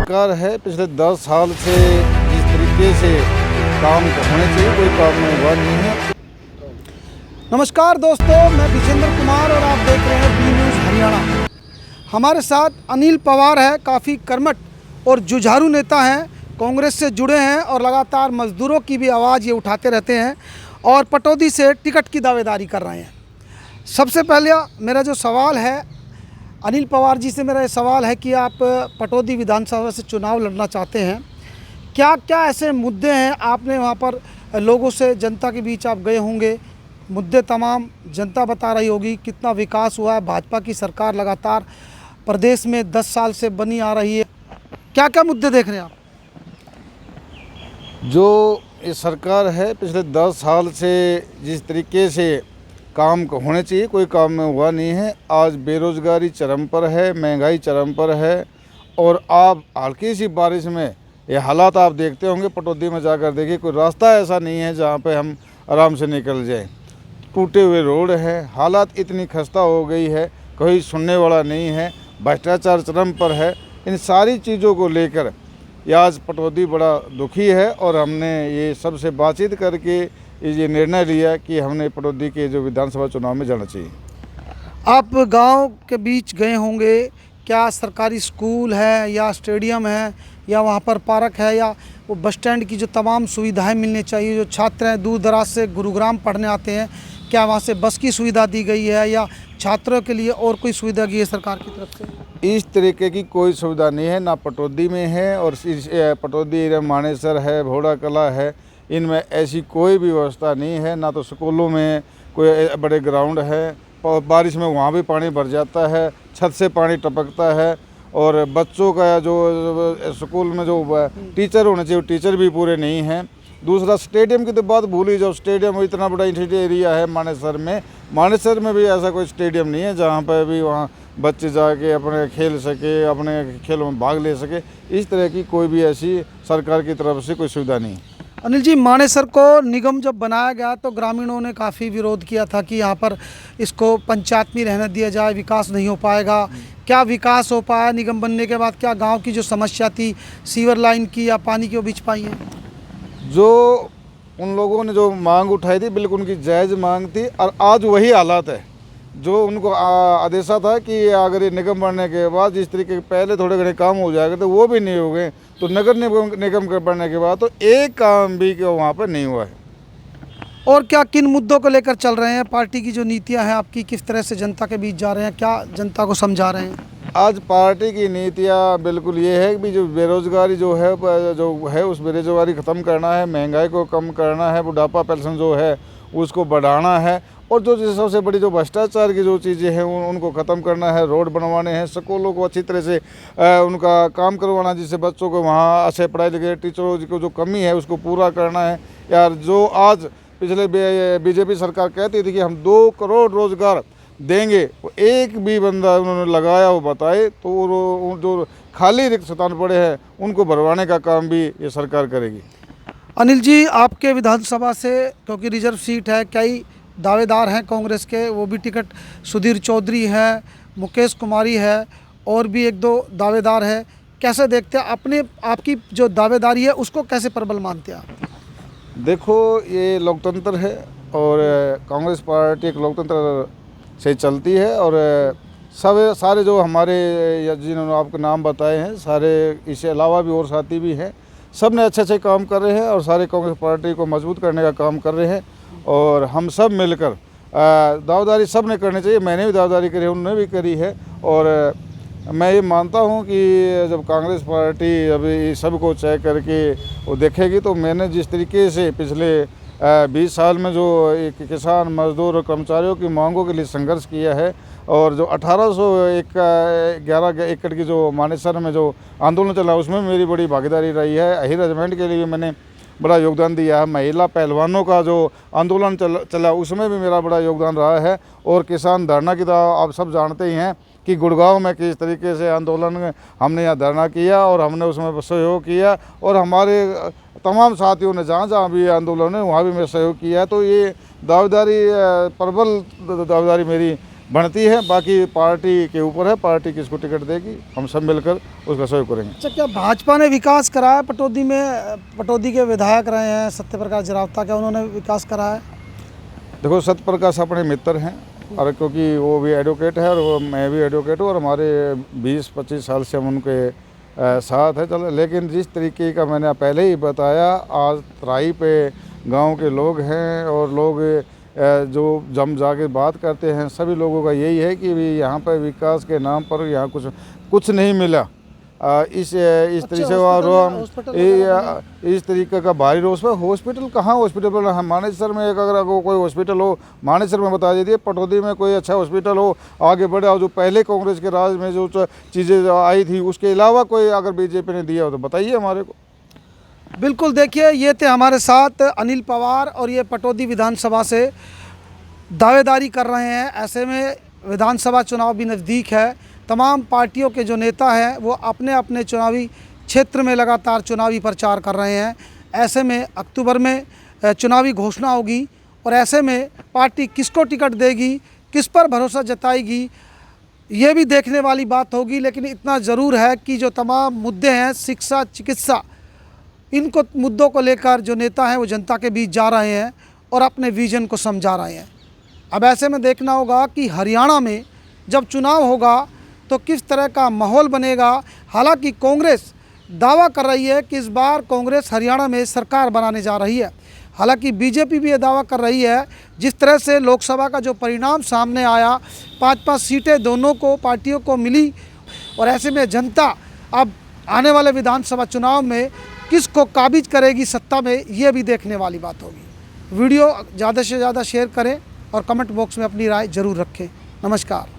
सरकार है पिछले 10 साल से जिस तरीके से काम होने चाहिए कोई काम में हुआ नहीं है। नमस्कार दोस्तों, मैं विजेंद्र कुमार और आप देख रहे हैं बी न्यूज़ हरियाणा। हमारे साथ अनिल पवार है, काफ़ी कर्मठ और जुझारू नेता हैं, कांग्रेस से जुड़े हैं और लगातार मजदूरों की भी आवाज़ ये उठाते रहते हैं और पटौदी से टिकट की दावेदारी कर रहे हैं। सबसे पहले मेरा जो सवाल है अनिल पवार जी से, मेरा ये सवाल है कि आप पटौदी विधानसभा से चुनाव लड़ना चाहते हैं, क्या क्या ऐसे मुद्दे हैं? आपने वहाँ पर लोगों से, जनता के बीच आप गए होंगे, मुद्दे तमाम जनता बता रही होगी, कितना विकास हुआ है। भाजपा की सरकार लगातार प्रदेश में 10 साल से बनी आ रही है, क्या क्या मुद्दे देख रहे हैं आप? जो ये सरकार है पिछले 10 साल से जिस तरीके से काम होने चाहिए कोई काम में हुआ नहीं है। आज बेरोज़गारी चरम पर है, महंगाई चरम पर है और आप हल्की सी बारिश में ये हालात आप देखते होंगे। पटौदी में जाकर देखिए, कोई रास्ता ऐसा नहीं है जहाँ पे हम आराम से निकल जाएं। टूटे हुए रोड है, हालात इतनी खस्ता हो गई है, कोई सुनने वाला नहीं है, भ्रष्टाचार चरम पर है। इन सारी चीज़ों को लेकर ये आज पटौदी बड़ा दुखी है और हमने ये सबसे बातचीत करके ये निर्णय लिया कि हमने पटौदी के जो विधानसभा चुनाव में जाना चाहिए। आप गांव के बीच गए होंगे, क्या सरकारी स्कूल है या स्टेडियम है या वहाँ पर पार्क है या वो बस स्टैंड की जो तमाम सुविधाएं मिलनी चाहिए? जो छात्र हैं दूर दराज से गुरुग्राम पढ़ने आते हैं, क्या वहाँ से बस की सुविधा दी गई है या छात्रों के लिए और कोई सुविधा की है सरकार की तरफ से? इस तरीके की कोई सुविधा नहीं है, ना पटौदी में है और पटौदी मानेसर है, भोड़ा कला है, इनमें ऐसी कोई भी व्यवस्था नहीं है। ना तो स्कूलों में कोई बड़े ग्राउंड है, बारिश में वहाँ भी पानी भर जाता है, छत से पानी टपकता है और बच्चों का जो स्कूल में जो टीचर होने चाहिए टीचर भी पूरे नहीं हैं। दूसरा, स्टेडियम की तो बात भूल ही जाओ। स्टेडियम इतना बड़ा एरिया है मानेसर में भी ऐसा कोई स्टेडियम नहीं है जहाँ पर भी वहाँ बच्चे जाके अपने खेल सके, अपने खेलों में भाग ले सके। इस तरह की कोई भी ऐसी सरकार की तरफ से कोई सुविधा नहीं। अनिल जी, मानेसर को निगम जब बनाया गया तो ग्रामीणों ने काफ़ी विरोध किया था कि यहाँ पर इसको पंचायत में रहने दिया जाए, विकास नहीं हो पाएगा। क्या विकास हो पाया निगम बनने के बाद? क्या गांव की जो समस्या थी सीवर लाइन की या पानी की, वो बिछ पाई है? जो उन लोगों ने जो मांग उठाई थी बिल्कुल उनकी जायज़ मांग थी और आज वही हालात है जो उनको आदेशा था कि अगर ये निगम बनने के बाद जिस तरीके के पहले थोड़े घने काम हो जाएगा तो वो भी नहीं हो गए। तो नगर निगम के बनने के बाद तो एक काम भी वहाँ पर नहीं हुआ है। और क्या किन मुद्दों को लेकर चल रहे हैं? पार्टी की जो नीतियां हैं आपकी, किस तरह से जनता के बीच जा रहे हैं, क्या जनता को समझा रहे हैं? आज पार्टी की नीतियाँ बिल्कुल ये है कि जो बेरोज़गारी जो है उस बेरोज़गारी ख़त्म करना है, महंगाई को कम करना है, बुढ़ापा पेंशन जो है उसको बढ़ाना है और जो सबसे बड़ी जो भ्रष्टाचार की जो चीज़ें हैं उनको ख़त्म करना है। रोड बनवाने हैं, स्कूलों को अच्छी तरह से उनका काम करवाना, जिससे बच्चों को वहाँ अच्छे पढ़ाई लिखे, टीचरों की जो कमी है उसको पूरा करना है। यार, जो आज पिछले बीजेपी सरकार कहती थी कि हम 2 करोड़ रोज़गार देंगे, वो एक भी बंदा उन्होंने लगाया वो बताए तो वो जो खाली रिक्त स्थान पड़े हैं उनको भरवाने का काम भी ये सरकार करेगी। अनिल जी, आपके विधानसभा से, क्योंकि रिजर्व सीट है, कई दावेदार हैं कांग्रेस के, वो भी टिकट, सुधीर चौधरी है, मुकेश कुमारी है और भी 1-2 दावेदार है। कैसे देखते हैं आपकी जो दावेदारी है उसको, कैसे प्रबल मानते हैं आप? देखो, ये लोकतंत्र है और कांग्रेस पार्टी एक लोकतंत्र से चलती है और सारे जो हमारे जिन्होंने आपको नाम बताए हैं सारे, इसके अलावा भी और साथी भी हैं, सब ने अच्छे काम कर रहे हैं और सारे कांग्रेस पार्टी को मजबूत करने का काम कर रहे हैं और हम सब मिलकर दावेदारी सब ने करनी चाहिए। मैंने भी दावेदारी करी है, उन्होंने भी करी है और मैं ये मानता हूँ कि जब कांग्रेस पार्टी अभी सबको चेक करके वो देखेगी तो मैंने जिस तरीके से पिछले 20 साल में जो एक किसान, मजदूर और कर्मचारियों की मांगों के लिए संघर्ष किया है और जो 1811 एकड़ की जो मानेसर में जो आंदोलन चला उसमें मेरी बड़ी भागीदारी रही है। अहिर रेजिमेंट के लिए मैंने बड़ा योगदान दिया है। महिला पहलवानों का जो आंदोलन चला उसमें भी मेरा बड़ा योगदान रहा है और किसान धरना की तो आप सब जानते ही हैं कि गुड़गांव में किस तरीके से आंदोलन हमने यहाँ धरना किया और हमने उसमें सहयोग किया और हमारे तमाम साथियों ने जहाँ जहाँ भी आंदोलन है वहाँ भी मैं सहयोग किया। तो ये दावेदारी, प्रबल दावेदारी मेरी बनती है। बाकी पार्टी के ऊपर है, पार्टी किसको टिकट देगी, हम सब मिलकर उसका सहयोग करेंगे। अच्छा, क्या भाजपा ने विकास कराया पटौदी में? पटौदी के विधायक रहे हैं सत्यप्रकाश जरावता, क्या उन्होंने विकास कराया? देखो, सत्यप्रकाश अपने मित्र हैं, और क्योंकि वो भी एडवोकेट है और मैं भी एडवोकेट हूँ, और हमारे 20-25 साल से हम उनके साथ है। चलो, लेकिन जिस तरीके का मैंने पहले ही बताया, आज तराई पे गांव के लोग हैं और लोग जो जम जाके बात करते हैं, सभी लोगों का यही है कि भी यहाँ पर विकास के नाम पर यहाँ कुछ नहीं मिला। इस तरीके से इस तरीके का भारी रोष है। हॉस्पिटल कहाँ हॉस्पिटल पर, मानेसर में अगर कोई हॉस्पिटल हो, मानेसर में बता दीजिए, पटौदी में कोई अच्छा हॉस्पिटल हो, आगे बढ़े। और जो पहले कांग्रेस के राज में जो चीज़ें आई थी, उसके अलावा कोई अगर बीजेपी ने दिया हो तो बताइए हमारे को। बिल्कुल, देखिए, ये थे हमारे साथ अनिल पवार, और ये पटौदी विधानसभा से दावेदारी कर रहे हैं। ऐसे में विधानसभा चुनाव भी नज़दीक है, तमाम पार्टियों के जो नेता हैं वो अपने अपने चुनावी क्षेत्र में लगातार चुनावी प्रचार कर रहे हैं। ऐसे में अक्टूबर में चुनावी घोषणा होगी, और ऐसे में पार्टी किसको टिकट देगी, किस पर भरोसा जताएगी, ये भी देखने वाली बात होगी। लेकिन इतना ज़रूर है कि जो तमाम मुद्दे हैं, शिक्षा, चिकित्सा, इनको मुद्दों को लेकर जो नेता हैं वो जनता के बीच जा रहे हैं और अपने विजन को समझा रहे हैं। अब ऐसे में देखना होगा कि हरियाणा में जब चुनाव होगा तो किस तरह का माहौल बनेगा। हालांकि कांग्रेस दावा कर रही है कि इस बार कांग्रेस हरियाणा में सरकार बनाने जा रही है। हालांकि बीजेपी भी ये दावा कर रही है, जिस तरह से लोकसभा का जो परिणाम सामने आया, 5-5 सीटें दोनों को पार्टियों को मिली, और ऐसे में जनता अब आने वाले विधानसभा चुनाव में किसको काबिज करेगी सत्ता में, ये भी देखने वाली बात होगी। वीडियो ज़्यादा से ज़्यादा शेयर करें और कमेंट बॉक्स में अपनी राय ज़रूर रखें। नमस्कार।